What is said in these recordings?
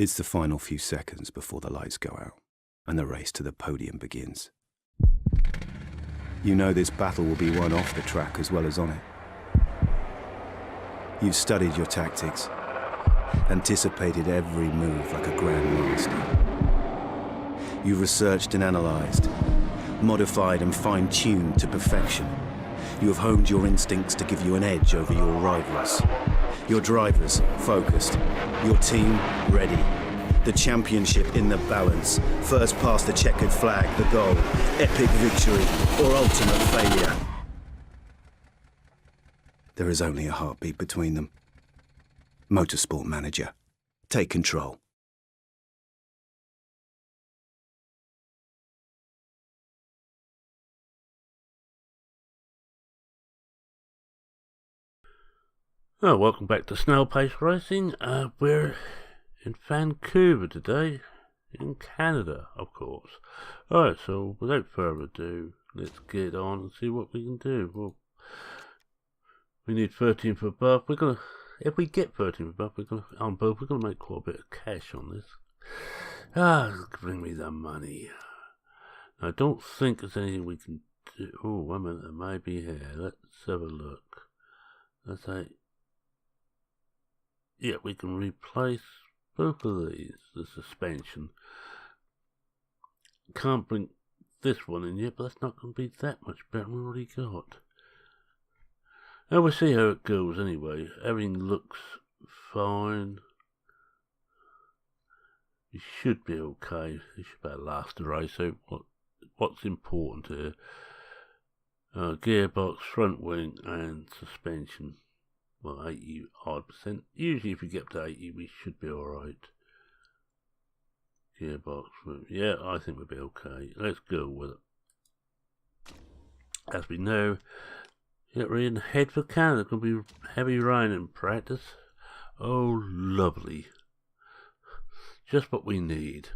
It's the final few seconds before the lights go out, and the race to the podium begins. You know this battle will be won off the track as well as on it. You've studied your tactics, anticipated every move like a grandmaster. You've researched and analysed, modified and fine-tuned to perfection. You have honed your instincts to give you an edge over your rivals. Your drivers focused, your team ready. The championship in the balance. First past the checkered flag, the goal. Epic victory or ultimate failure. There is only a heartbeat between them. MotorSport Manager. Take control. Oh, welcome back to Snail Pace Racing. We're in Vancouver today, in Canada, of course. Alright, so without further ado, let's get on and see what we can do. Well, we need 13 for above. If we get 13 for above, we're gonna make quite a bit of cash on this. Bring me the money. I don't think there's anything we can do. Oh, wait a minute, there may be here. Let's have a look. Let's say, yeah, we can replace both of these, the suspension. Can't bring this one in yet, but that's not going to be that much better than we already got. Now we'll see how it goes anyway. Everything looks fine. We should be okay. We should better last the race out. What's important here? Gearbox, front wing and suspension. Well, 80 odd percent. Usually if we get up to 80 we should be alright. Gearbox, yeah, I think we'll be okay. Let's go with it. As we know, we're in head for Canada. It's going to be heavy rain in practice. Oh, lovely. Just what we need.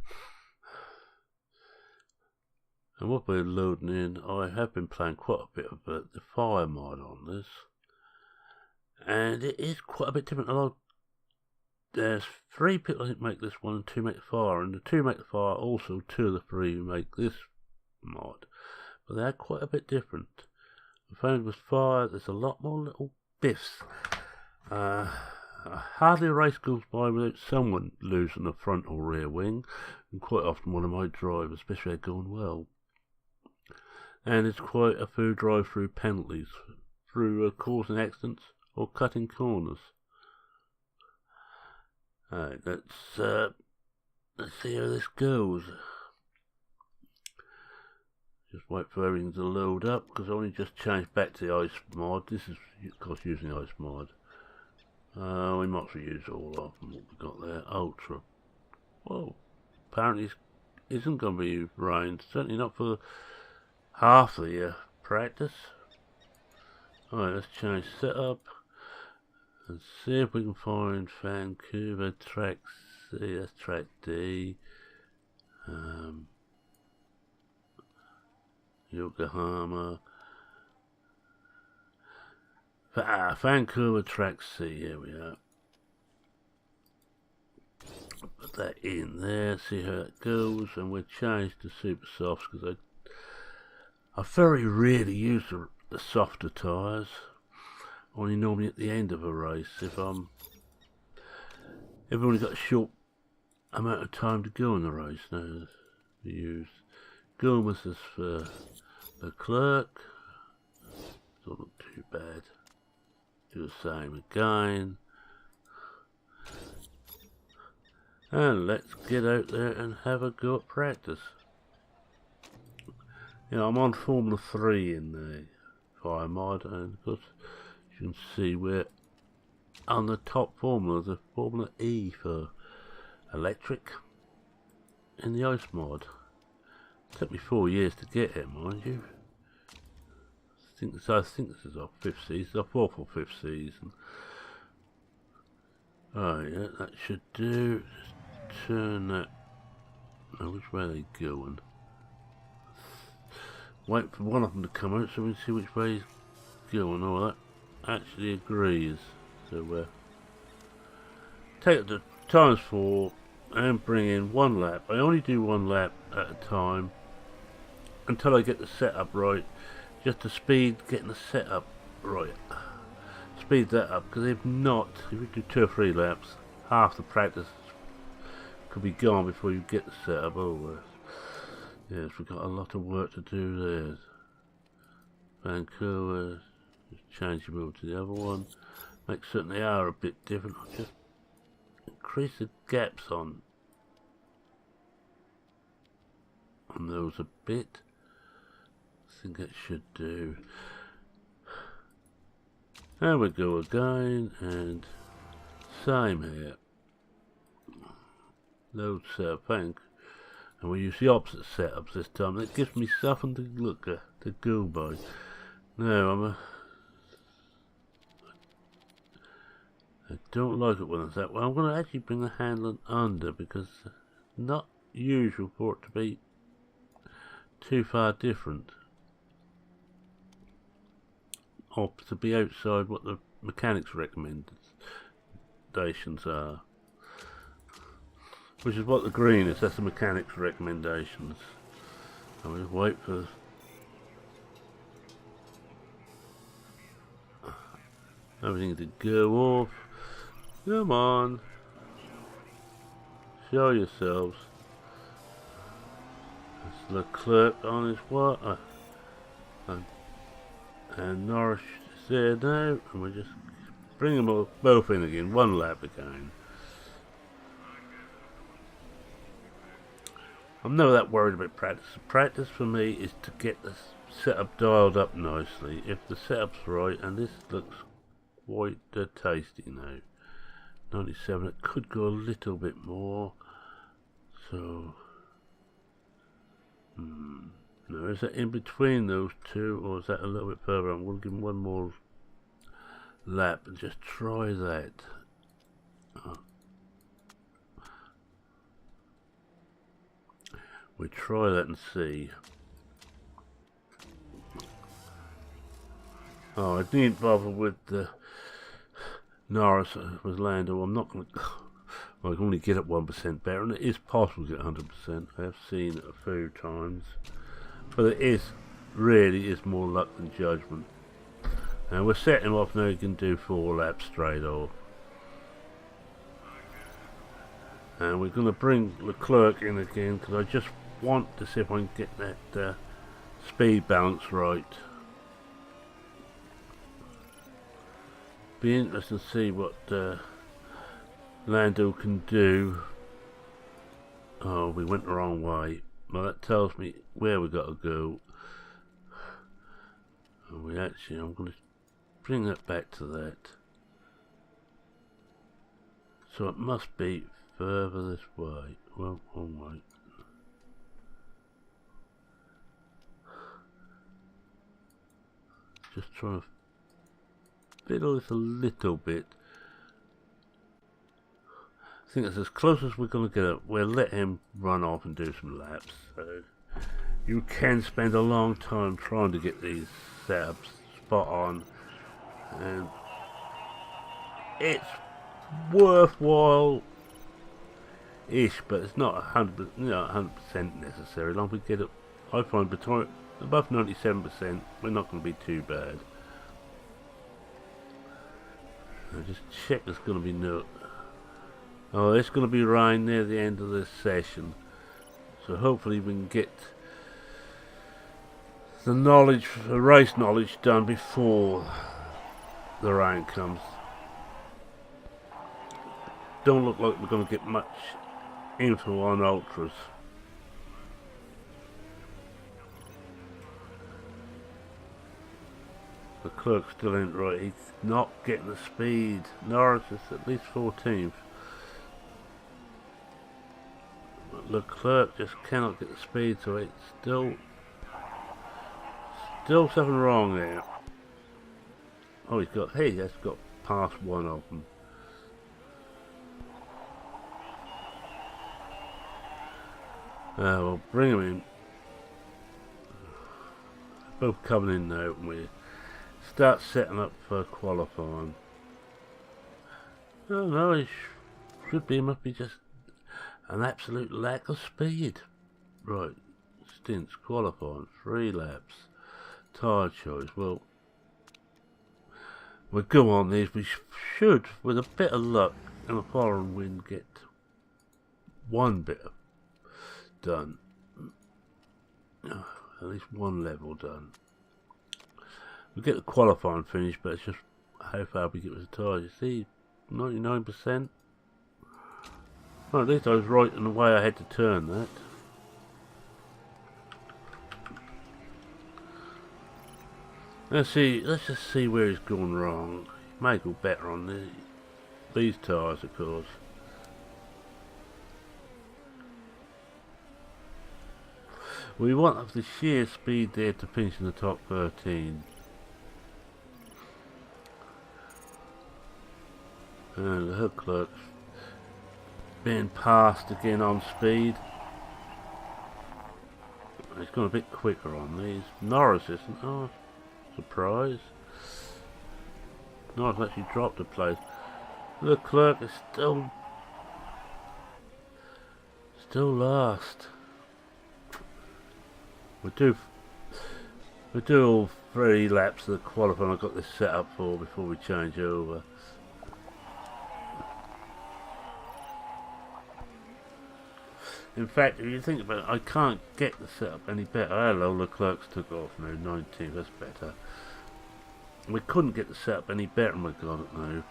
And what we're loading in, I have been playing quite a bit of the fire mod on this. And it is quite a bit different. There's 3 people I think make this one and 2 make the fire. And the 2 make the fire, also 2 of the 3 make this mod. But they're quite a bit different. I found with fire, there's a lot more little biffs. Hardly a race goes by without someone losing a front or rear wing. And quite often one of my drivers, especially they're going well. And it's quite a few drive-through penalties through causing accidents or cutting corners. Alright, let's see how this goes. Just wait for everything to load up, because I only just changed back to the ice mod. This is, of course, using the ice mod. We might as well use all of them, what we've got there. Ultra. Whoa, apparently it isn't going to be rain, certainly not for half the practice. Alright, let's change setup. And see if we can find Vancouver track C, that's track D. Yokohama. Vancouver track C, here we are. Put that in there, see how it goes, and we'll change to super softs because I very rarely use the softer tyres. Only normally at the end of a race, if I've only got a short amount of time to go in the race. Now we use Gomez is for the clerk. Don't look too bad. Do the same again. And let's get out there and have a go at practice. You know, I'm on Formula 3 in the fire mod, and of course you can see we're on the top formula, the Formula E for electric in the ice mod. It took me 4 years to get it, mind you. I think this is our 5th season, our 4th or 5th season. Oh yeah, that should do. Just turn that. Oh, which way are they going? Wait for one of them to come out so we can see which way he's going. Oh, that actually agrees. So take it to times 4 and bring in one lap. I only do one lap at a time until I get the setup right, just to speed getting the setup right. Speed that up, because if not, if you do 2 or 3 laps, half the practice could be gone before you get the setup over. Yes, we've got a lot of work to do there. Vancouver, just change them over to the other one. Make certain they are a bit different. I'll just increase the gaps on those a bit. I think it should do. There we go again, and same here. Load setup, and we use the opposite setups this time. That gives me something to look at, to go by. Now I don't like it when it's that way. I'm going to actually bring the handling under, because it's not usual for it to be too far different, or to be outside what the mechanics recommendations are, which is what the green is. That's the mechanics recommendations. I'll just wait for everything to go off. Come on, show yourselves. That's Leclerc on his what? And Norris is there now, and we just bring them both in again, one lap again. I'm never that worried about practice. Practice for me is to get the setup dialed up nicely. If the setup's right, and this looks quite tasty now. 97, it could go a little bit more. So, now is that in between those two, or is that a little bit further on? We'll give them one more lap and just try that. We try that and see. Oh, I didn't bother with the Norris with Lando. I'm not going to. Well, I can only get it 1% better, and it is possible to get 100%. I have seen it a few times, but it really is more luck than judgment. And we're setting him off now. You can do 4 laps straight off. And we're going to bring Leclerc in again, because I just want to see if I can get that speed balance right. Be interesting to see what Lando can do. Oh, we went the wrong way. Well, that tells me where we got to go. And I'm going to bring that back to that. So it must be further this way. Well, one way. Just trying to fiddle this a little bit. I think it's as close as we're going to get it. We'll let him run off and do some laps. So you can spend a long time trying to get these setups spot on, and it's worthwhile-ish, but it's not 100% necessary. Long as we get it, I find between above 97%, we're not going to be too bad. I'll just check there's going to be no. Oh, it's going to be rain near the end of this session, so hopefully we can get the race knowledge done before the rain comes. Don't look like we're going to get much info on ultras. The clerk still ain't right. He's not getting the speed. Norris is at least 14th. But Leclerc just cannot get the speed, so it's still something wrong there. Oh, he's got past one of them. We'll bring him in. Both coming in now, and we start setting up for qualifying. Oh no, he should be, must be just An absolute lack of speed. Right, stints, qualifying, 3 laps, tyre choice. Well, we'll go on these. We should, with a bit of luck and a following wind, get one bit done. At least one level done. We get the qualifying finish, but it's just how far we get with the tyres. You see, 99%. Well, at least I was right in the way I had to turn that. Let's just see where he's gone wrong. May go better on these tyres, of course. We want the sheer speed there to finish in the top 13. And the hook clerk's being passed again on speed. He's gone a bit quicker on these. Norris isn't. Oh, surprise. Norris actually dropped a place. The clerk is still last. We do all 3 laps of the qualifying I've got this set up for before we change over. In fact, if you think about it, I can't get the setup any better. Hello, the clerks took off now, 19, that's better. We couldn't get the setup any better than we got it now.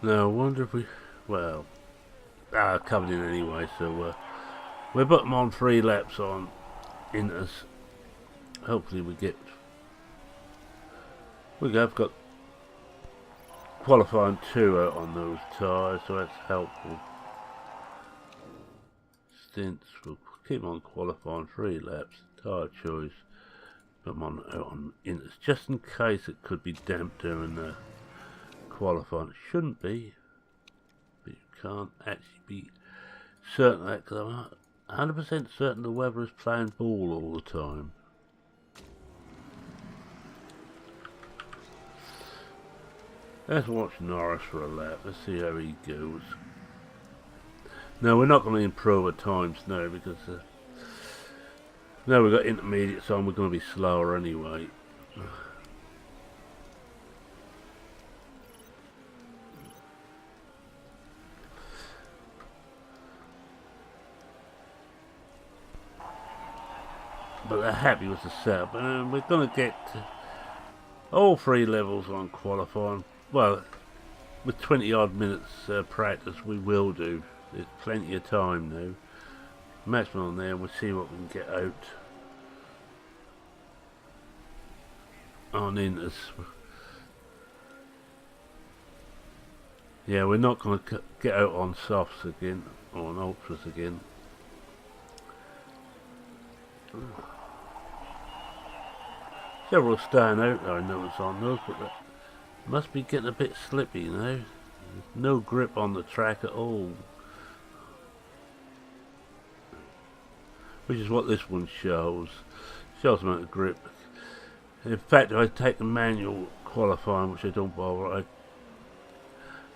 Now, I wonder if we... Well, covered in anyway, so we'll put them on 3 laps on Inters. Hopefully we get... We have got qualifying 2 out on those tyres, so that's helpful. Stints, we'll keep on qualifying 3 laps, tyre choice, put them on Inters, just in case it could be damp during the qualifying. It shouldn't be, but you can't actually be certain of that, because I'm 100% certain the weather is playing ball all the time. Let's watch Norris for a lap. Let's see how he goes. No, we're not going to improve our times now, because now we've got intermediates on, we're going to be slower anyway. But they're happy with the setup, and we're going to get all 3 levels on qualifying. Well, with 20 odd minutes practice we will do. There's plenty of time now. Maximum on there, we'll see what we can get out on Inters. Yeah, we're not going to get out on softs again, or on ultras again. Several staying out there, I notice on those, but that must be getting a bit slippy now. There's no grip on the track at all, which is what this one shows. Shows amount of grip. In fact, if I take the manual qualifying, which I don't bother,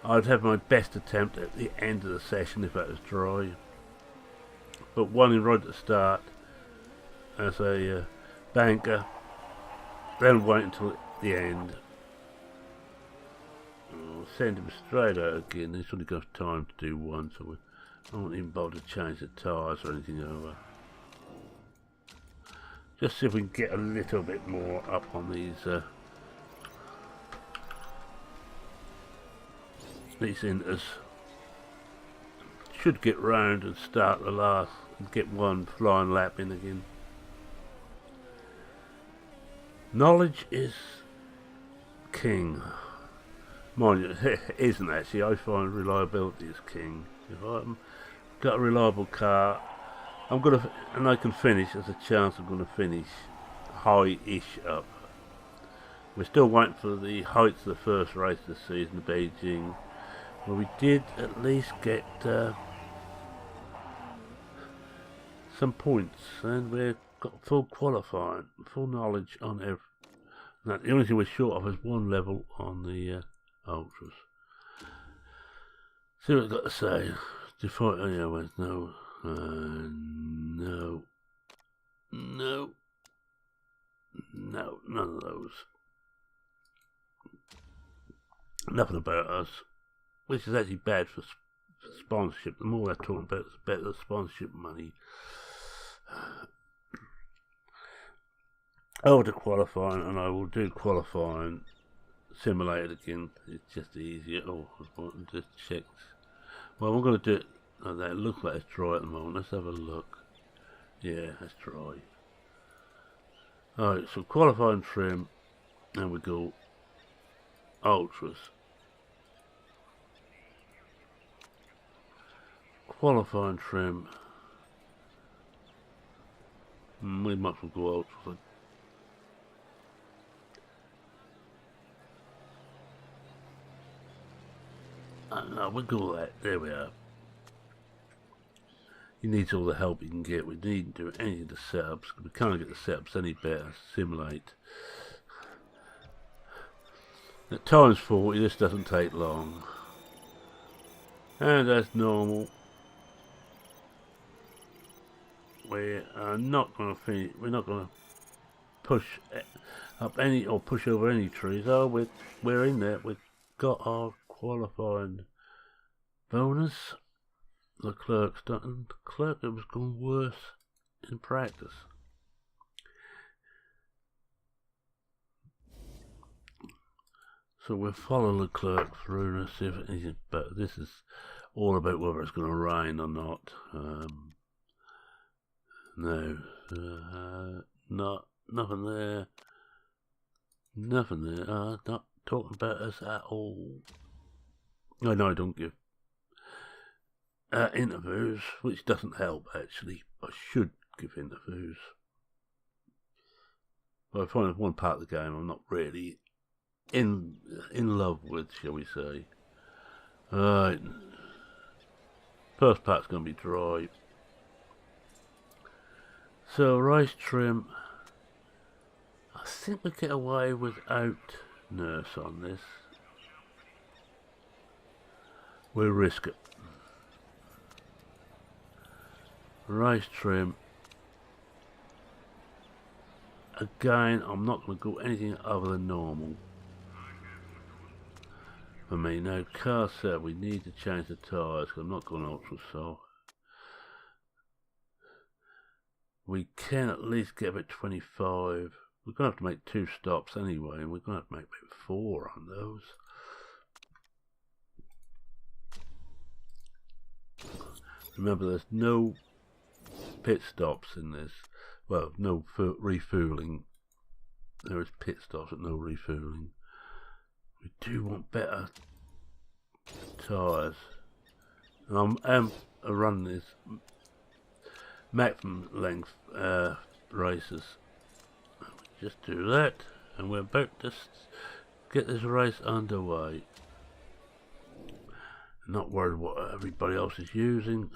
I'd have my best attempt at the end of the session if that was dry. But one in right at the start as a banker, then wait until the end. I'll send him straight out again. He's only got time to do one, so I won't even bother to change the tyres or anything over. Just see if we can get a little bit more up on these Inters. Should get round and start the last and get one flying lap in again. Knowledge is king. Mind you, it isn't actually. I find reliability is king. If I've got a reliable car, and I can finish, there's a chance I'm going to finish high-ish up. We're still waiting for the heights of the first race this season, Beijing, where we did at least get some points, and we've got full qualifying, full knowledge on Now, the only thing we're short of is one level on the Ultras. See what it's got to say. Default, oh yeah, where's no, no, none of those. Nothing about us, which is actually bad for sponsorship. The more they're talking about, the better the sponsorship money. Over to qualifying, and I will do qualifying simulated again. It's just easier. Oh, I just checked. Well, I'm going to do it like that. It looks like it's dry at the moment. Let's have a look. Yeah, it's dry. Alright, so qualifying trim, and we go Ultras. Qualifying trim. We might as well go Ultras. No, we'll go that. There we are. He needs all the help he can get. We needn't do any of the setups. We can't get the setups any better. Simulate. At times 40, this doesn't take long. And as normal, we are not going to finish. We're not going to push up any or push over any trees. Oh, we're in there. We've got our qualifying bonus. Leclerc's done. Leclerc, it was going worse in practice. So we'll follow Leclerc through and see if it is better. This is all about whether it's going to rain or not. No, nothing there. Nothing there. Not talking about us at all. No, I don't give interviews, which doesn't help actually. I should give interviews. But I find it's one part of the game I'm not really in love with, shall we say. Alright. First part's going to be dry. So, race trim. I think we get away without nurse on this. We'll risk it. Race trim. Again, I'm not going to go anything other than normal. For me, now car set, we need to change the tyres, because I'm not going ultra so. We can at least get about 25. We're going to have to make 2 stops anyway, and we're going to have to make about 4 on those. Remember, there's no pit stops in this. Well, no refueling. There is pit stops but no refueling. We do want better tyres. And I'm running this maximum length races. Just do that, and we're about to get this race underway. Not worried what everybody else is using.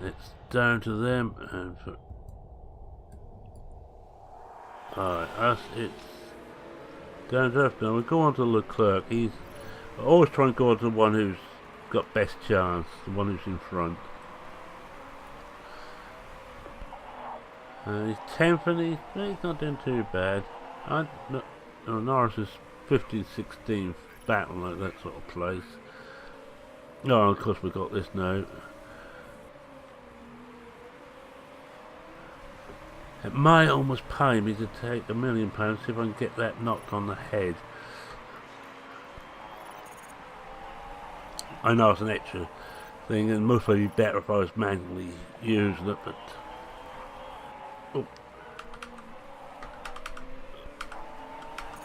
It's down to them, and for us, it's down to us now. We go on to Leclerc. He's always trying to go on to the one who's got best chance, the one who's in front. He's 10th, and he's not doing too bad. Norris is 15th, 16th, battle like that sort of place. Oh, of course we got this now. It might almost pay me to take £1 million if I can get that knocked on the head. I know it's an extra thing, and most probably be better if I was manually using it, but oh.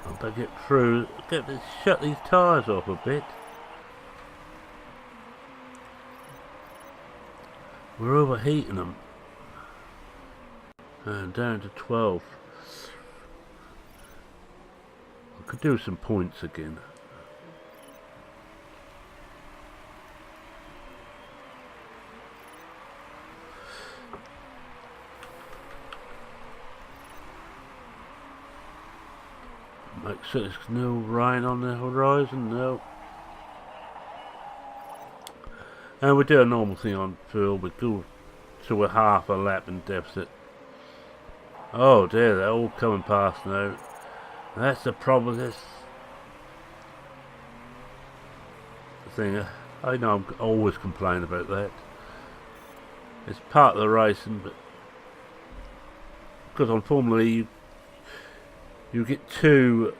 I better get through, shut these tyres off a bit. We're overheating them. And down to 12. I could do some points again. Make sure there's no rain on the horizon, no. And we do a normal thing on fuel, we go to a half a lap in deficit. Oh dear, they're all coming past now. That's the problem with this thing. I know I'm always complaining about that. It's part of the racing, but because on Formula E you get 2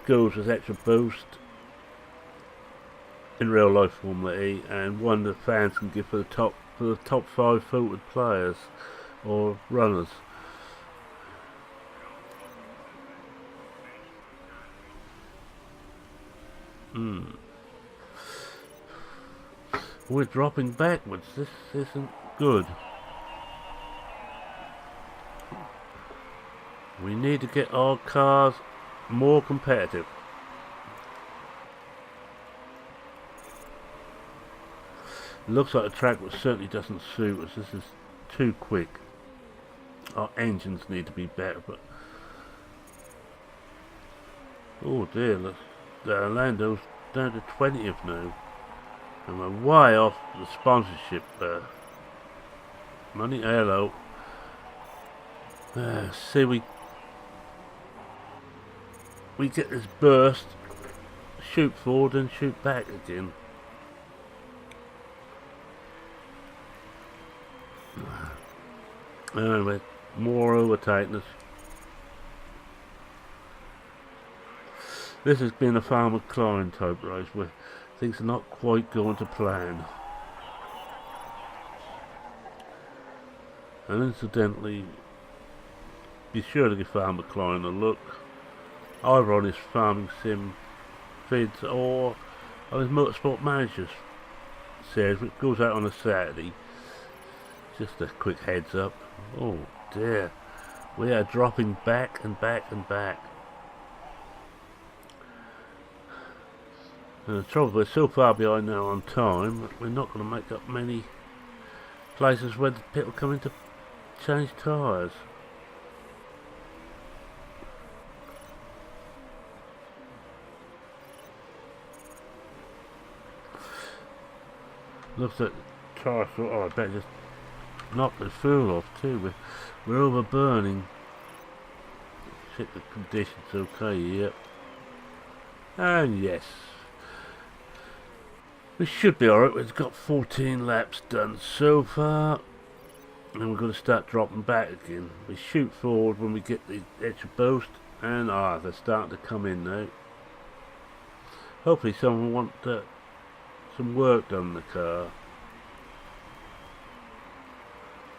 goals with extra boost in real life Formula E, and one the fans can give for the top 5 filtered players or runners. We're dropping backwards. This isn't good. We need to get our cars more competitive. Looks like a track which certainly doesn't suit us. This is too quick. Our engines need to be better, but oh dear, look, Lando's down to 20th now. And we're way off the sponsorship money. Hello. See, we get this burst, shoot forward and shoot back again. Anyway, more overtaking us. This has been a Farmer Klein type race where things are not quite going to plan. And incidentally, be sure to give Farmer Klein a look, either on his farming sim vids or on his MotorSport Manager series, which goes out on a Saturday. Just a quick heads up. Oh dear, we are dropping back and back and back. And the trouble, we're so far behind now on time that we're not going to make up many places where the pit will come in to change tyres. Looks like the tyre sort. Oh, I better just knock the fuel off too. We're overburning. Check the conditions okay, yep. And yes. We should be alright. We've got 14 laps done so far. And we're going to start dropping back again. We shoot forward when we get the extra boost. And they're starting to come in now. Hopefully someone wants some work done on the car.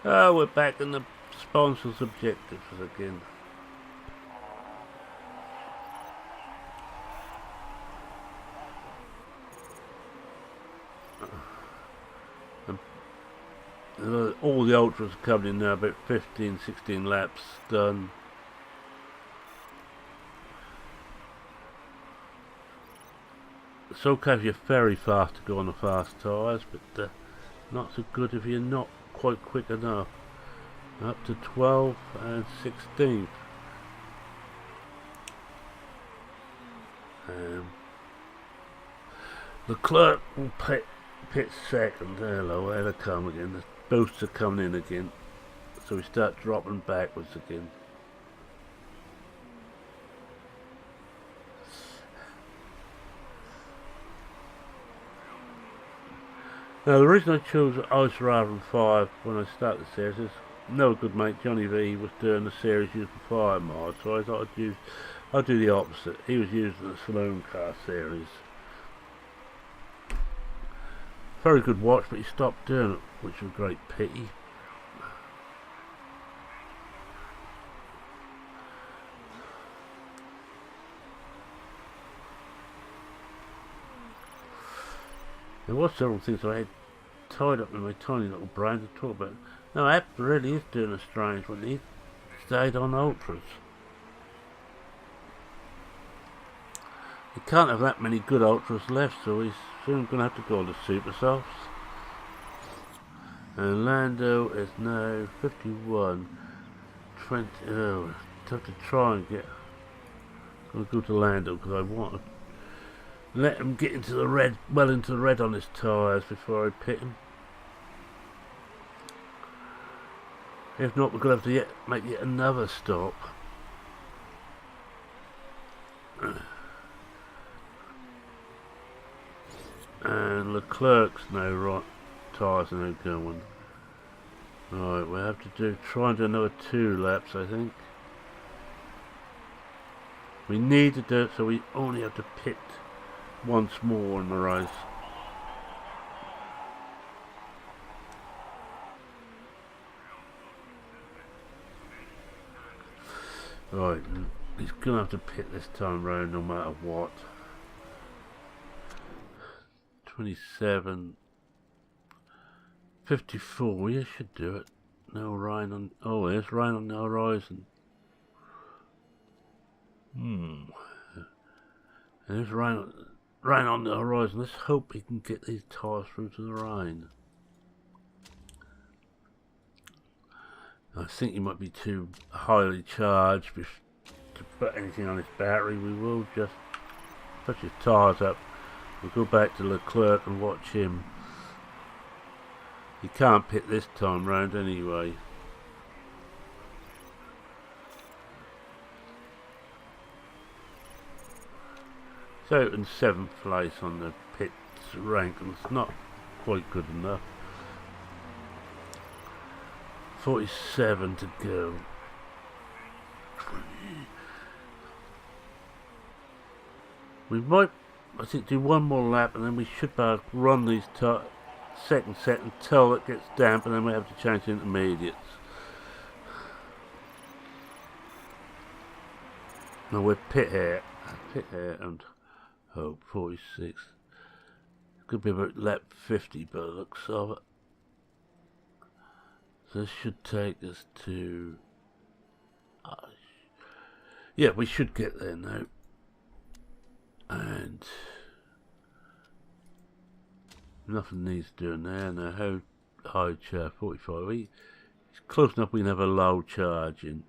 Oh, we're back in the sponsors' objectives again. All the ultras are coming in now, about 15, 16 laps done. It's okay if you're very fast to go on the fast tyres, but not so good if you're not quite quick enough. Up to 12th and 16th. The clerk will pit second. Hello, there they come again. The boosts are coming in again. So we start dropping backwards again. Now the reason I chose ice rather than fire when I started the series is no good mate Johnny V was doing the series using fire mods, so I thought I'd do the opposite. He was using the saloon car series. Very good watch, but he stopped doing it, which was a great pity. There was several things I had tied up in my tiny little brain to talk about. No, App really is doing a strange one. He stayed on ultras. He can't have that many good ultras left, so he's soon going to have to go to super softs. And Lando is now 51. 20. Oh, it's tough to try and get I'll go to Lando because I want to let him get into the red, well into the red on his tyres before I pit him. If not, we're going to have to make yet another stop. And Leclerc's no right, tyres are no going. Right, we'll have to try and do another 2 laps, I think. We need to do it, so we only have to pit once more in the race. Right, he's going to have to pit this time round no matter what. 27, 54, you should do it. No rain on, oh there's rain on the horizon. There's rain on the horizon. Let's hope we can get these tyres through to the rain. I think he might be too highly charged to put anything on his battery. We will just push his tyres up. We'll go back to Leclerc and watch him. He can't pit this time round anyway. So in 7th place on the pits rank, and it's not quite good enough. 47 to go. We might, I think, do one more lap and then we should be able to run these second set until it gets damp, and then we have to change the intermediates. Now we're pit here and hope 46. Could be about lap 50 by the looks of it. So this should take us to... yeah, we should get there now. And nothing needs doing there. Now how high charge? 45. It's close enough we can have a low charge in.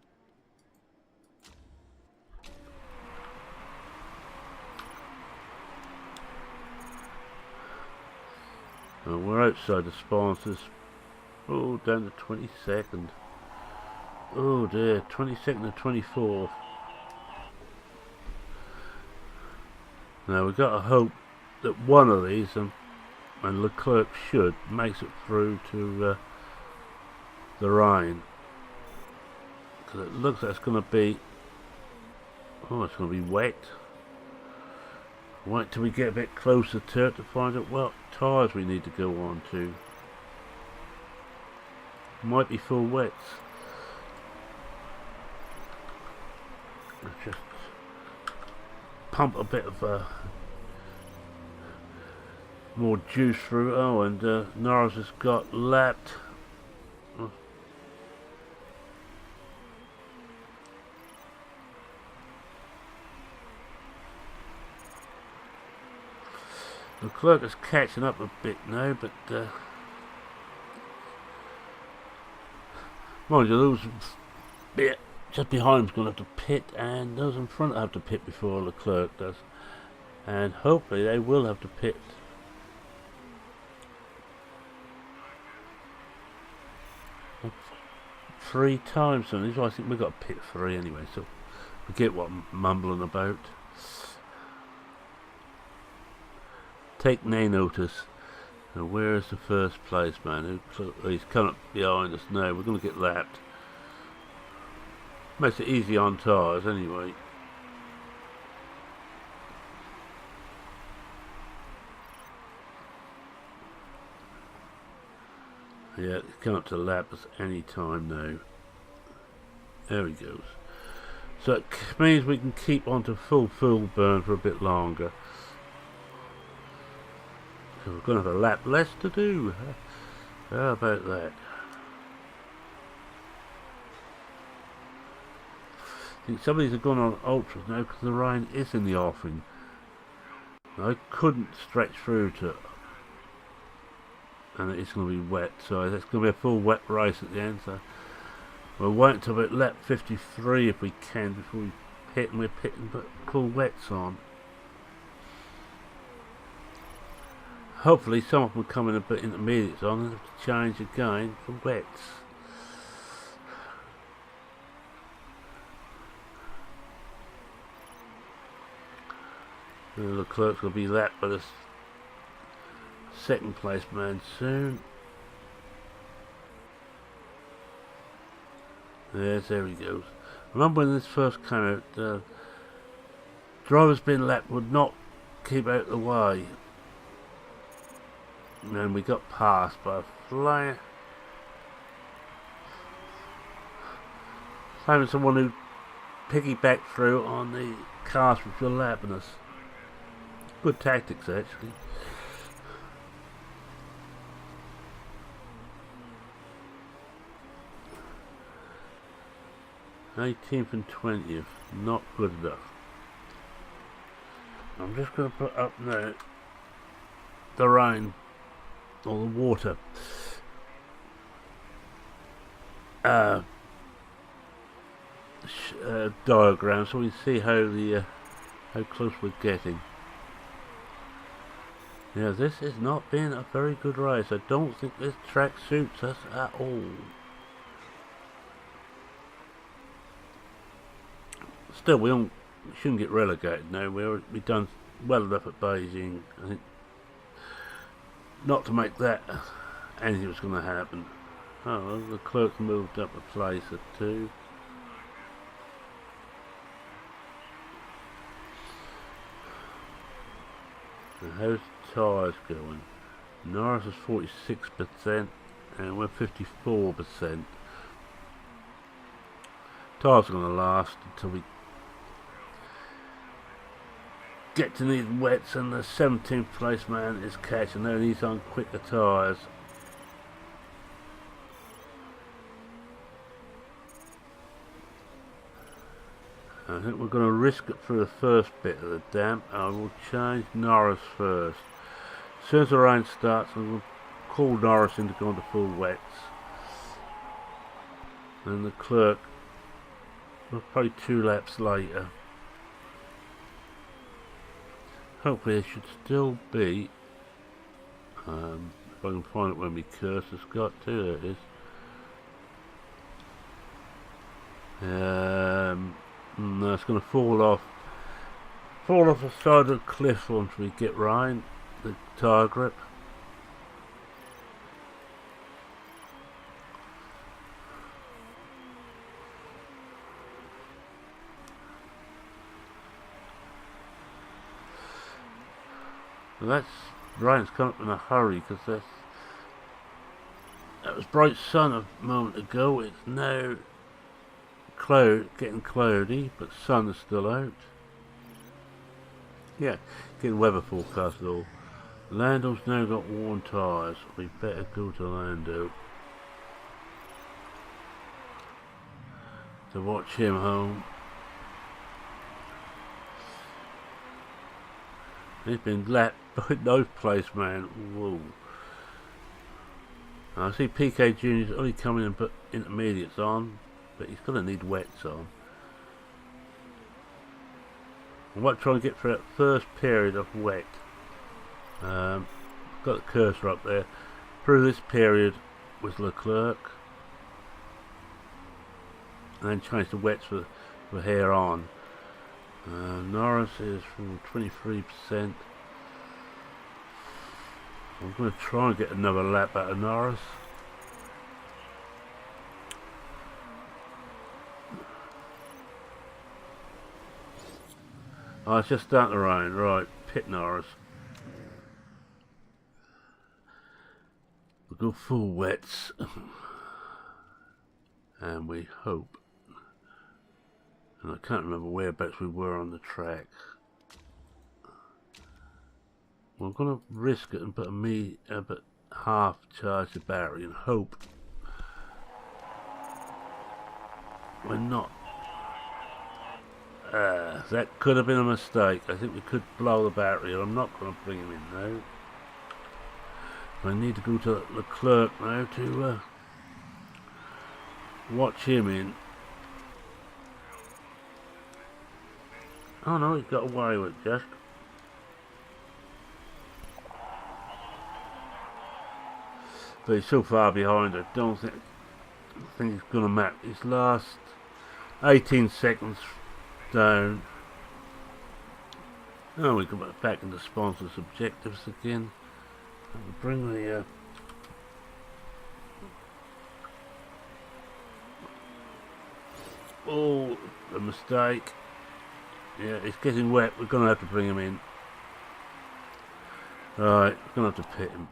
We're outside the sponsors. Oh, down to 22nd. Oh dear, 22nd and 24th. Now we've got to hope that one of these, and Leclerc should, makes it through to the rain. Because it looks like it's going to be, oh, it's going to be wet. Wait till we get a bit closer to it to find out what tyres we need to go on to. Might be full wets. Let's just pump a bit of more juice through. Oh, and Norris has got lapped. Oh. Leclerc is catching up a bit now, but mind you, those just behind him's going to have to pit, and those in front have to pit before Leclerc does, and hopefully they will have to pit. Three times, so I think we've got to pit 3 anyway, so forget what I'm mumbling about. Take no notice. Now where is the first place man? He's coming up behind us now. We're going to get lapped. Makes it easy on tyres anyway. Yeah, it's coming up to lap us any time now. There he goes. So it means we can keep on to full burn for a bit longer. So we're going to have a lap less to do. How about that? I think some of these are going on ultras now because the rain is in the offing. I couldn't stretch through to it, and it's going to be wet, so it's going to be a full wet race at the end. So we'll wait until about lap 53 if we can before we pit and we're pitting but full wets on. Hopefully some of them will come in a bit intermediates on and have to change again for wets. The clerk's going to be lapped by the second place man soon. Yes, there he goes. Remember when this first came out, drivers being lapped would not keep out the way. And we got passed by a flyer. Same as someone who piggybacked through on the cars which were lapping us. Good tactics, actually. '18th and 20th, not good enough. I'm just going to put up now the rain or the water diagram, so we see how close we're getting. Yeah, this has not been a very good race. I don't think this track suits us at all. Still, we shouldn't get relegated now. We've done well enough at Beijing. I think not to make that anything was going to happen. Oh, well, the clerk moved up a place or two. And how's the tyres going? Norris is 46% and we're 54%. Tyres are going to last until we get to these wets, and the 17th place man is catching there and he's on quicker tyres. I think we're going to risk it through the first bit of the damp. I will change Norris first. As soon as the rain starts, I'm going to call Norris into going to full wets. And the clerk, well, probably 2 laps later. Hopefully it should still be, if I can find it when my cursor's got to, there it is. No, it's going to fall off the side of the cliff once we get rain, the tyre grip. Well, that's rain's come up in a hurry because that was bright sun a moment ago. It's now getting cloudy, but sun is still out. Yeah, getting weather forecast at all. Lando's now got worn tyres. We better go to Lando to watch him home. He's been lapped by no place, man. Whoa. I see PK Jr.'s only coming in and put intermediates on, but he's going to need wets on. I'm trying to get through that first period of wet. Got the cursor up there. Through this period was Leclerc, and then change the wets for here on. Norris is from 23%. I'm going to try and get another lap out of Norris. Oh, it's just starting to rain. Right, pit Norris. We'll go full wets. And we hope. And I can't remember whereabouts we were on the track. Well, I'm going to risk it and put half charge the battery and hope we're not. That could have been a mistake. I think we could blow the battery. I'm not going to bring him in now. I need to go to Leclerc now to watch him in. Oh no, he's got away with it just. But he's so far behind, I don't think he's going to map his last 18 seconds down. Oh, we go back into sponsors' objectives again. And we bring the oh, a mistake. Yeah, it's getting wet. We're going to have to bring him in. Right, we're going to have to pit him.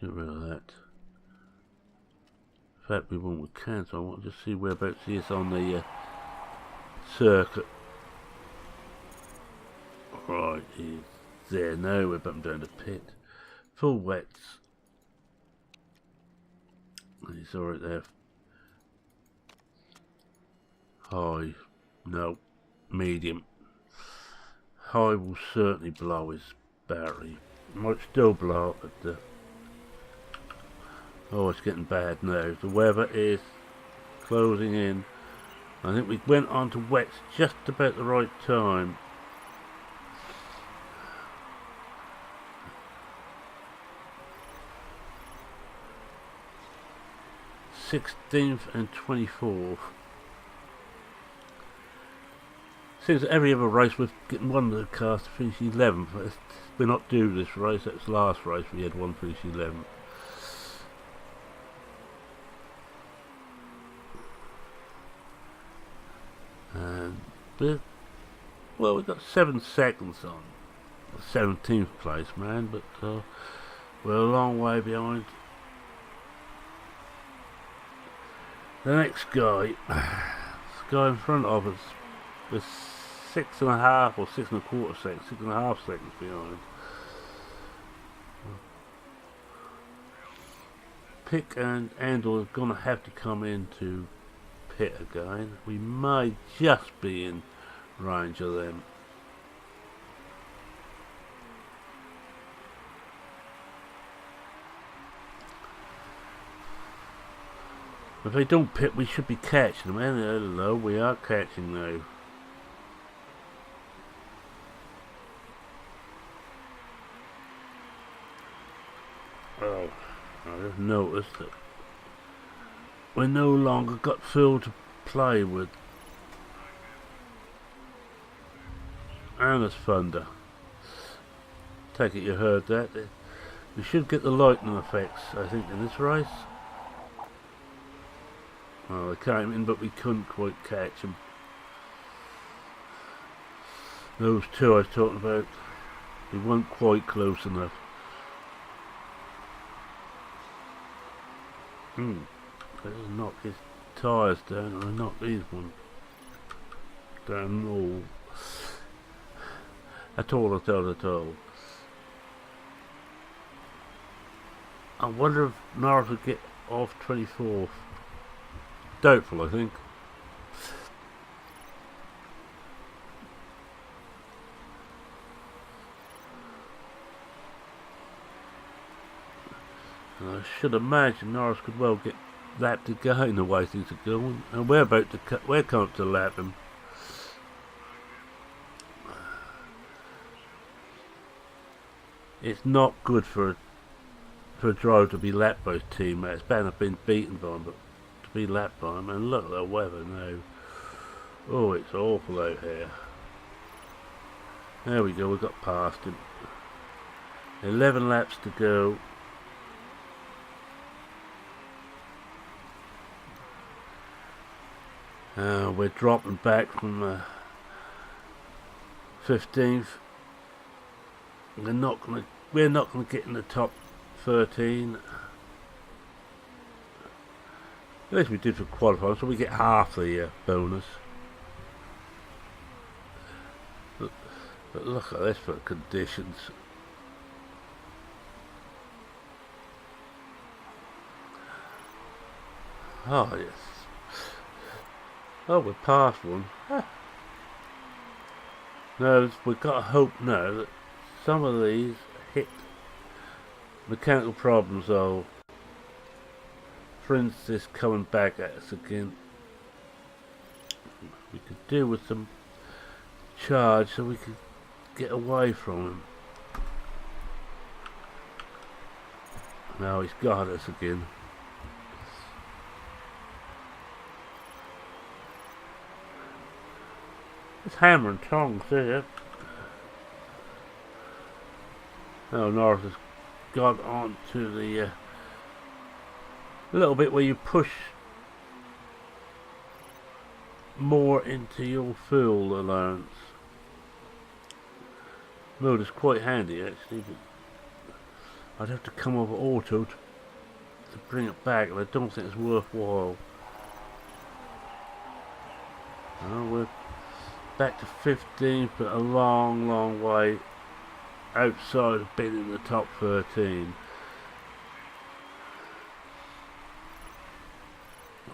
Get rid of that. In fact, we won't. We can, so I want to just see whereabouts he is on the circuit. Right, he's there now. We're back down to pit. Full wets. He's alright there. High. No. Medium. High will certainly blow his battery. Might still blow up at the... Oh, it's getting bad now. The weather is closing in. I think we went on to wets just about the right time. th and 24th. Seems that every other race we're getting one of the cars to finish 11th. We're not due this race. That's the last race we had one finish 11th. And well, we've got 7 seconds on the 17th place, man, but we're a long way behind. The next guy, this guy in front of us, is 6.5 or 6.25 seconds, 6.5 seconds behind. Pick and Andor are going to have to come into pit again. We may just be in range of them. If they don't pit, we should be catching them. And hello, we are catching now. Oh, I just noticed that we no longer got fuel to play with. And there's thunder. Take it you heard that. We should get the lightning effects, I think, in this race. Well, they came in, but we couldn't quite catch them. Those two I was talking about, they weren't quite close enough. Let's knock his tyres down, and I knock these ones down all. At all. I wonder if Norris would get off 24th. Doubtful, I think. And I should imagine Norris could well get lapped again the way things are going, and we're about to we're coming to lap him. It's not good for a driver to be lapped by his teammates. It's bad enough being beaten by him, but be lapped by him. And look at the weather now. Oh, it's awful out here. There we go, we got past him. 11 laps to go. We're dropping back from 15th. We're not gonna get in the top 13. At least we did for qualifying, so we get half the bonus. But look at this for conditions. Oh yes. Oh, we're past one. No, we've got to hope now that some of these hit mechanical problems, though. For instance, coming back at us again. We could deal with some charge so we could get away from him. Now he's got us again. It's hammer and tongs there. Now Norris has got on to the little bit where you push more into your fuel allowance. Motor's quite handy actually, but I'd have to come over auto to bring it back, and I don't think it's worthwhile. Well, we're back to 15th, but a long way outside of being in the top 13.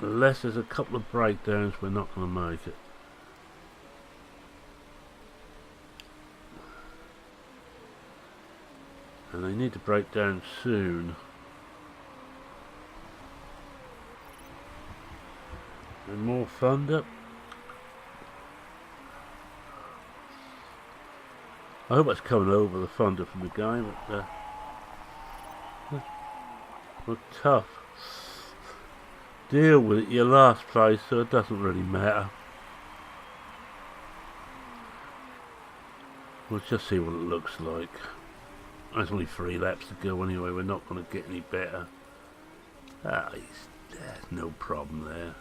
Unless there's a couple of breakdowns, we're not going to make it. And they need to break down soon. And more thunder. I hope it's coming over the thunder from the game, but we're tough. Deal with it, your last place, so it doesn't really matter. We'll just see what it looks like. There's only 3 laps to go anyway, we're not going to get any better. There's no problem there.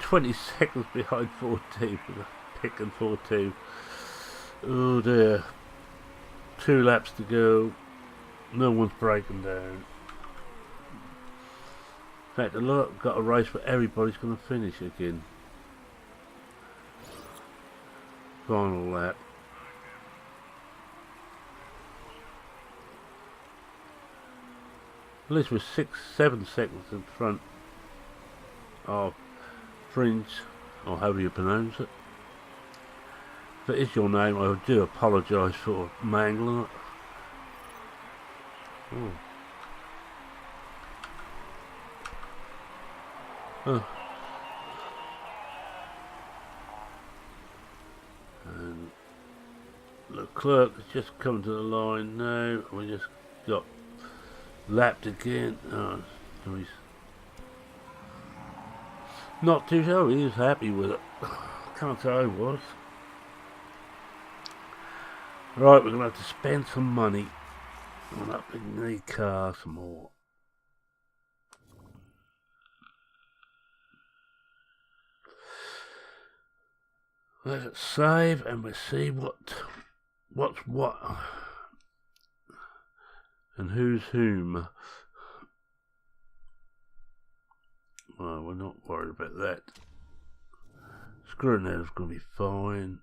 "20 seconds behind 14 with a pick and 14. Oh dear. 2 laps to go. No one's breaking down. In fact, I've got a race where everybody's going to finish again. Final lap. At least we're 6-7 seconds in front of Fringe, or however you pronounce it. If it is your name, I do apologise for mangling it. Oh. Oh. And Leclerc has just come to the line now. We just got lapped again. Oh, so he's not too sure. He was happy with it. Can't say I was. Right, we're going to have to spend some money on upping the car some more. Let's save and we'll see what's what and who's whom. Well, we're not worried about that. Screwing is going to be fine.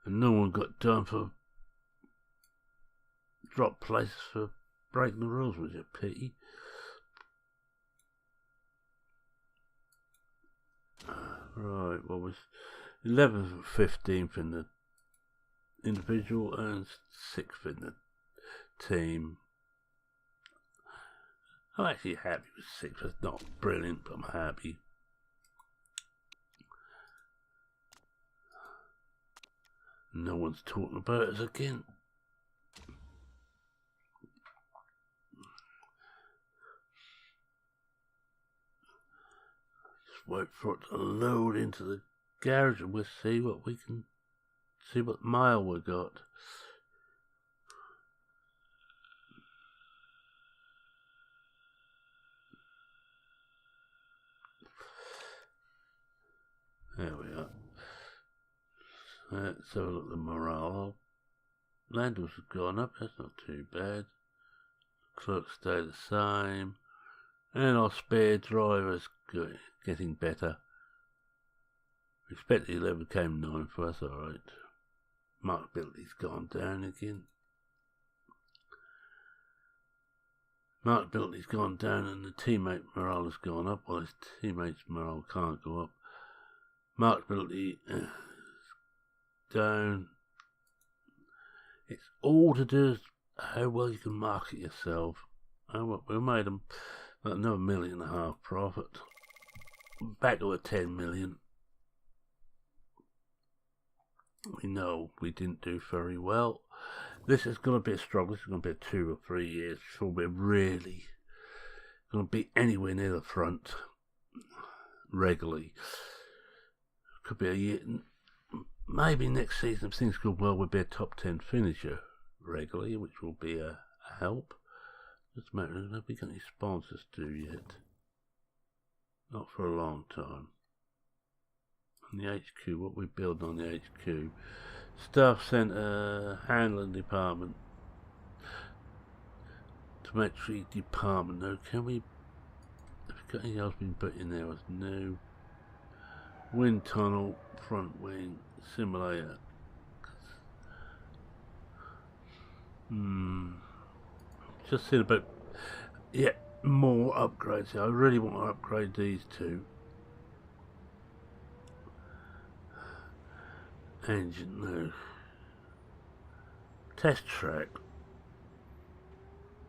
And no one got done for drop places for breaking the rules, which is a pity. Right, well, was 11th and 15th in the individual and 6th in the team. I'm actually happy with 6th. It's not brilliant, but I'm happy. No one's talking about us again. Just wait for it to load into the garage and we'll see what we can see, what mile we got. There we are. Let's have a look at the morale. Landers have gone up, that's not too bad. Clerks stay the same. And our spare driver's getting better. Expect the 11 came 9 for us, alright. Markability's gone down again. Markability's gone down and the teammate morale has gone up. Well, his teammate's morale can't go up. Marketability down. It's all to do with how well you can market yourself. Oh, well, we made them another $1.5 million profit. Back to a 10 million. We know we didn't do very well. This is going to be a struggle. This is going to be 2 or 3 years before we're really going to be anywhere near the front regularly. Could be a year. Maybe next season, if things go well, we'll be a top 10 finisher regularly, which will be a help. Just a matter of, have we got any sponsors to do yet? Not for a long time. On the HQ, what we build on the HQ. Staff Centre, Handling Department, Telemetry Department. No, can we, have we got anything else been put in there? No. Wind Tunnel, Front Wing, Simulator. Just seen about, yeah, more upgrades. I really want to upgrade these two. Engine, no. Test track.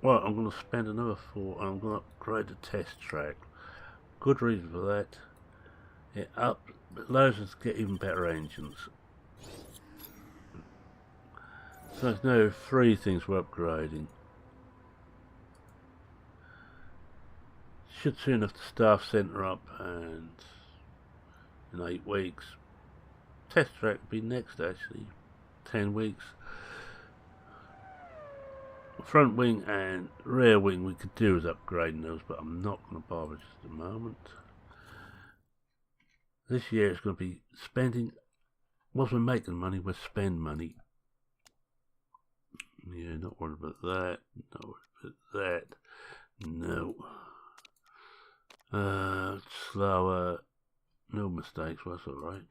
Well, I'm going to spend another 4. I'm going to upgrade the test track. Good reason for that. It allows us to get even better engines. So there's now 3 things we're upgrading. Should soon have the staff centre up, and in 8 weeks. Test track will be next, actually. 10 weeks. Front wing and rear wing we could do is upgrading those, but I'm not going to bother just at the moment. This year it's going to be spending. Once we're making money, we'll spend money. Yeah, not worried about that. Not worried about that. No. Slower. No mistakes. Well, that's alright.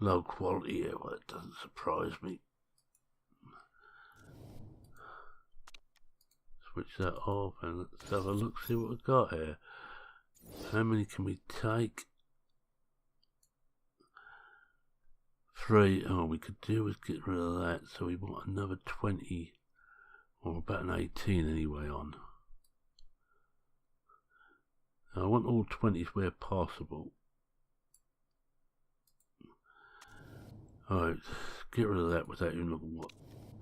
Low quality. Yeah, well, it doesn't surprise me. Switch that off and let's have a look, see what we've got here. How many can we take? 3. Oh, we could do is get rid of that, so we want another 20, or about an 18 anyway on. Now, I want all 20s where possible. Alright, get rid of that without even looking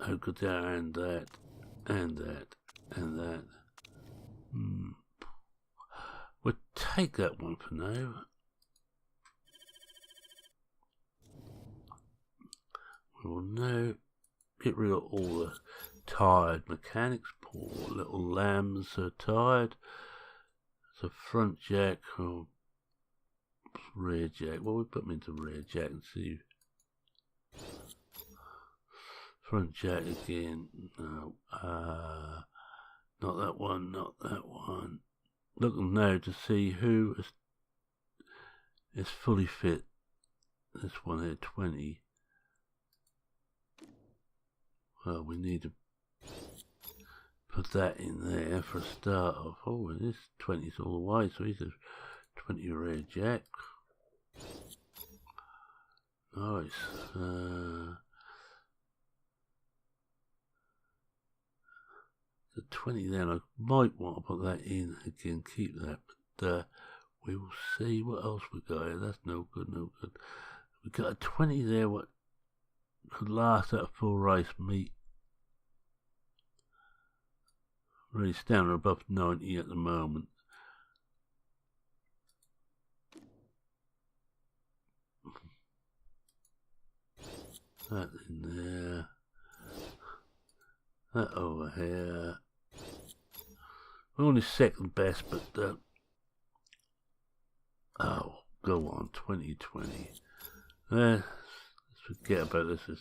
how good they are, and that, and that, and that. We'll take that one for now. We will now get rid of all the tired mechanics. Poor little lambs are tired. So front jack or rear jack. Well, we put them into rear jack and see. Front jack again. No. Not that one, not that one. Looking now to see who is fully fit. This one here, 20. Well, we need to put that in there for a start off. Oh, and this 20's all the way, so he's a 20 rear jack. Nice. The 20 then, I might want to put that in again, keep that, but we will see what else we got here. That's no good, no good. We got a 20 there, what could last at a full race meet. Really standing above 90 at the moment. That in there. That over here. We're only second best, but oh, go on, 2020. Let's forget about this.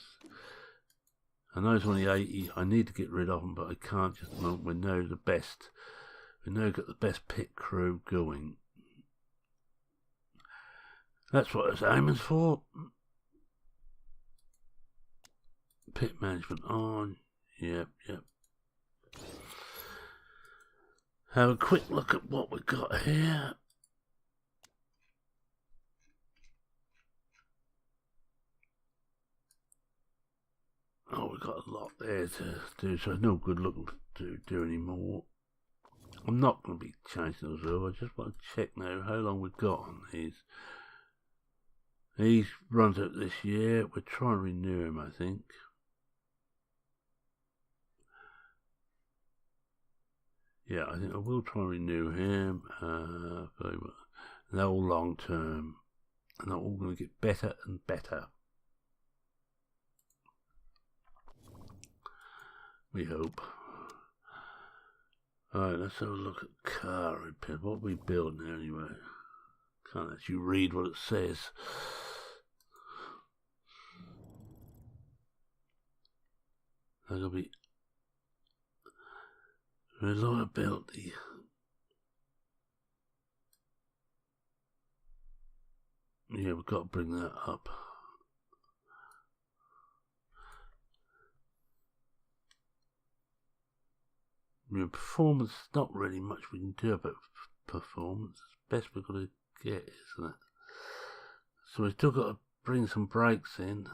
I know it's only 80. I need to get rid of them, but I can't just at the moment. We know the best. We know got the best pit crew going. That's what it's aiming for. Pit management on. Yep. Have a quick look at what we've got here. got a lot there to do, so it's no good looking to do any more. I'm not going to be changing those over. I just want to check now how long we've got on these. These runs out this year. We're trying to renew him, I think. Yeah, I think I will try and renew him. They're all long term, and they're all going to get better and better. We hope. Alright, let's have a look at car repair. What are we building anyway? Can't actually read what it says. There'll be reliability. Yeah, we've got to bring that up. I mean, performance, not really much we can do about performance. Best we've got to get, isn't it? So we've still got to bring some brakes in.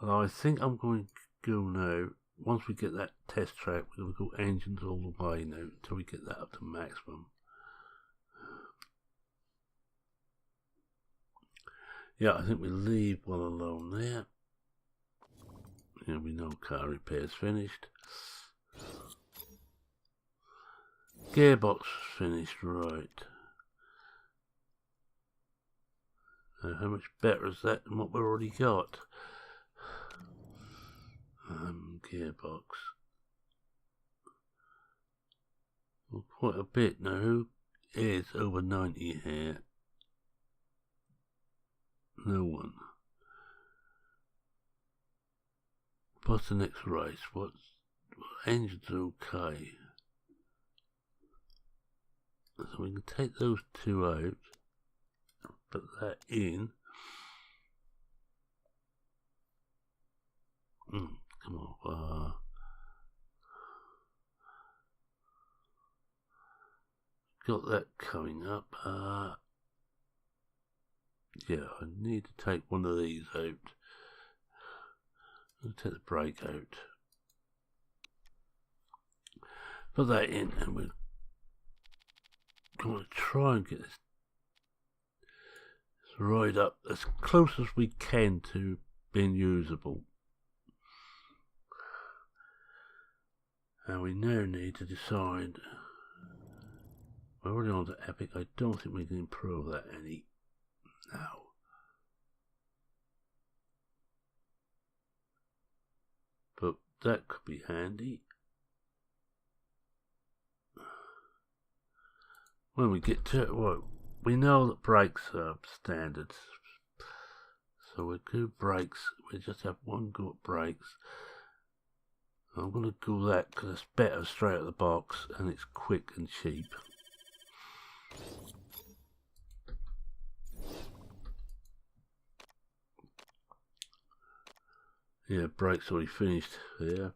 Although I think I'm going to go now. Once we get that test track, we're going to go engines all the way now until we get that up to maximum. Yeah, I think we'll leave one alone there. Yeah, we know car repair's finished. Gearbox finished, right. Now, how much better is that than what we've already got? Gearbox. Well, quite a bit now. Who is over 90 here? No one. What's the next race? Engine's okay. So we can take those two out, put that in. Come on. Got that coming up. Yeah, I need to take one of these out. I'll take the brake out. Put that in, and we're going to try and get this right up as close as we can to being usable. And we now need to decide. We're already on to Epic. I don't think we can improve that any now. But that could be handy. When we get to it, well, we know that brakes are standards. So we'll do brakes. We just have one go at brakes. I'm going to do that because it's better straight out of the box and it's quick and cheap. Yeah, brakes already finished there.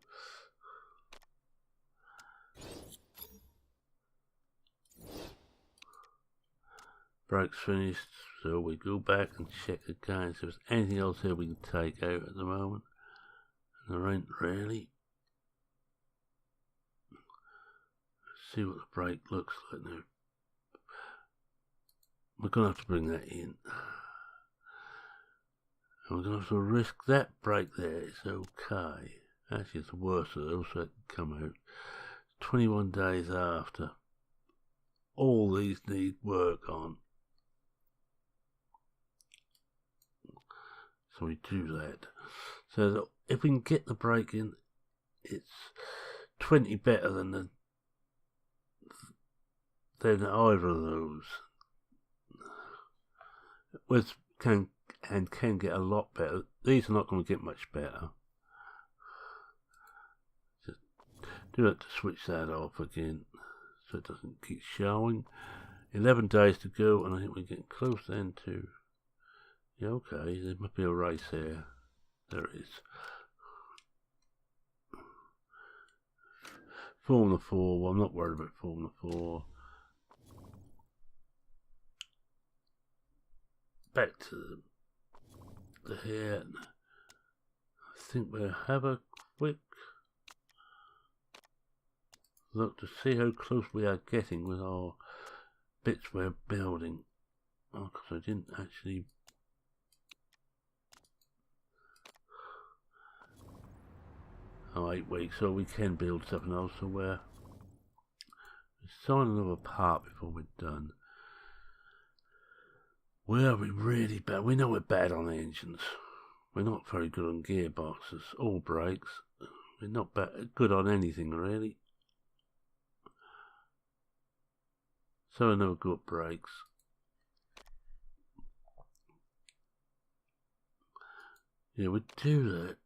Brakes finished, so we go back and check again. So if there's anything else here we can take out at the moment. And there ain't really. Let's see what the brake looks like now. We're going to have to bring that in. And we're going to have to risk that brake there. It's okay. Actually, it's the worst of those, so it can come out. 21 days after. All these need work on. So we do that. So that if we can get the brake in, it's 20 better than either of those. With can get a lot better. These are not going to get much better. Just do it to switch that off again, so it doesn't keep showing. 11 days to go, and I think we're getting close then to. Yeah, okay, there must be a race here. There is. Formula 4, well, I'm not worried about Formula 4. Back to the here. I think we'll have a quick look to see how close we are getting with our bits we're building. Oh, because I didn't actually... Oh, 8 weeks, so we can build something else, so we're signing another part before we're done. Where are we really bad? We know we're bad on engines. We're not very good on gearboxes or brakes. We're not good on anything, really. So we're no good at brakes. Yeah, we do that.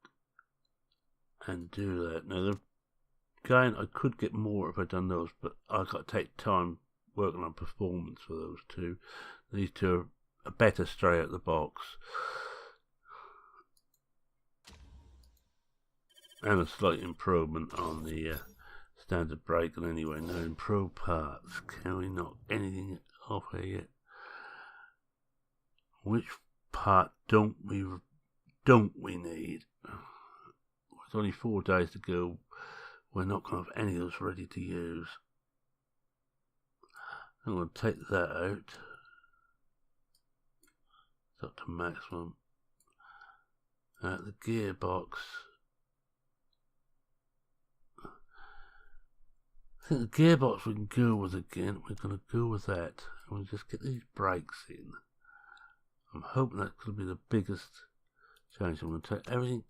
And do that. Now, again, I could get more if I'd done those, but I've got to take time working on performance for those two. These two are better straight out the box. And a slight improvement on the standard braking anyway. No improved parts. Can we knock anything off here yet? Which part don't we need? It's only 4 days to go. We're not going to have any of those ready to use. I'm going to take that out. It's up to maximum. The gearbox. I think the gearbox we can go with again. We're going to go with that. And we'll just get these brakes in. I'm hoping that's going to be the biggest change. I'm going to take everything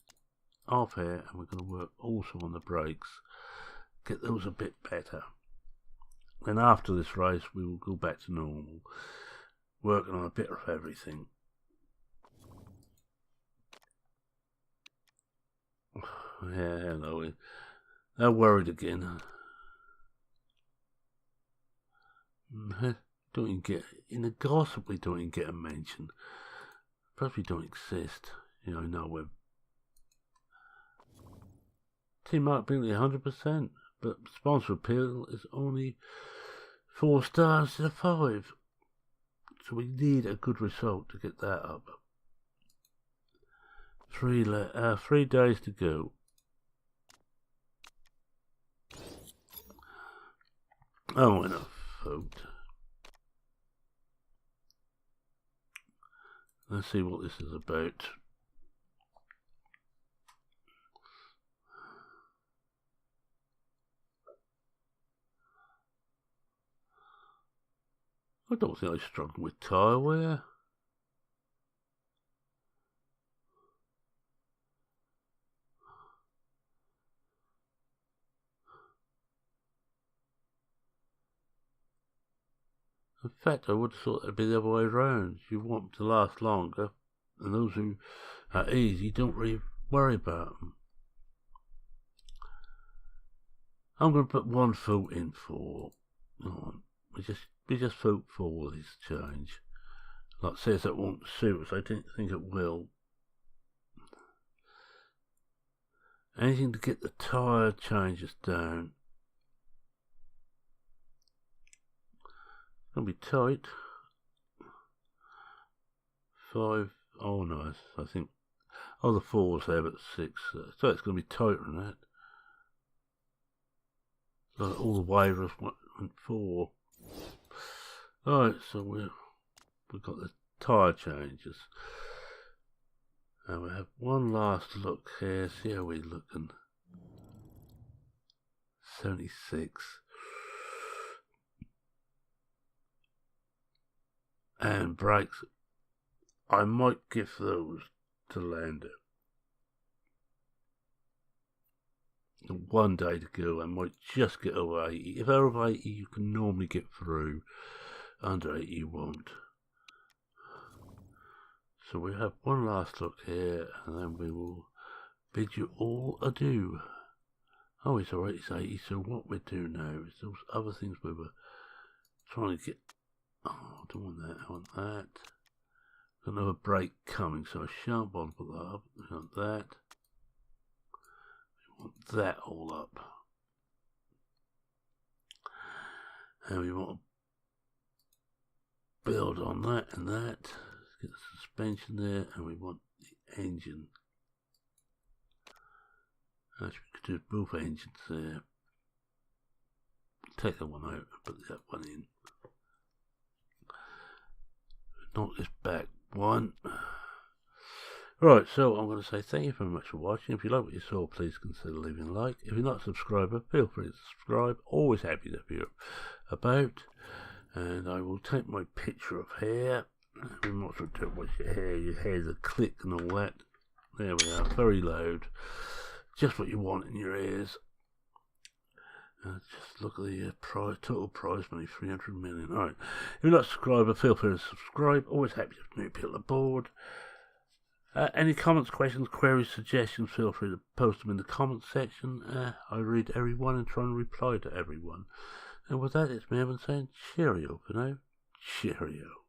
off here and we're going to work also on the brakes. Get those a bit better. Then after this race we will go back to normal. Working on a bit of everything. Yeah, hello. They're worried again. Don't even get in the gossip. We don't even get a mention. Perhaps we don't exist. You know, nowhere. Team Mark Bingley 100%, but sponsor appeal is only 4 stars to 5. So we need a good result to get that up. 3 days to go. Oh, enough vote. Let's see what this is about. I don't think I struggle with tyre wear. In fact, I would have thought it'd be the other way around. You want them to last longer, and those who are easy don't really worry about them. I'm going to put 1 vote in for. We just vote for this change. Like it says it won't suit us. I didn't think it will. Anything to get the tyre changes down. It's going to be tight. 5. Oh no, I think. Oh, the 4's there, but 6. So it's going to be tighter than that. So all the waivers went 4. Alright, so we've got the tyre changes. And we have one last look here, see how we're looking. 76. And brakes, I might give those to Lando. 1 day to go, I might just get over 80. If over 80 you can normally get through. Under 80 you won't. So we have one last look here, and then we will bid you all adieu. Oh, it's alright, it's 80, so what we do now is those other things we were trying to get. Oh, I don't want that, I want that. Got another break coming, so I shan't bother put that up. We want that. We want that all up. And we want to build on that and that. Let's get the suspension there, and we want the engine. Actually, we could do both engines there. Take that one out and put that one in. Knock this back one. Right, so I'm going to say thank you very much for watching. If you like what you saw, please consider leaving a like. If you're not a subscriber, feel free to subscribe. Always happy to be about. And I will take my picture of hair. We might as well do it with your hair's a click and all that. There we are, very loud. Just what you want in your ears. Just look at the price, total prize money, 300 million. Alright, if you're not a subscriber, feel free to subscribe. Always happy to have new people aboard. Any comments, questions, queries, suggestions, feel free to post them in the comments section. I read everyone and try and reply to everyone. And with that, it's me, Evan, saying cheerio for now. Cheerio.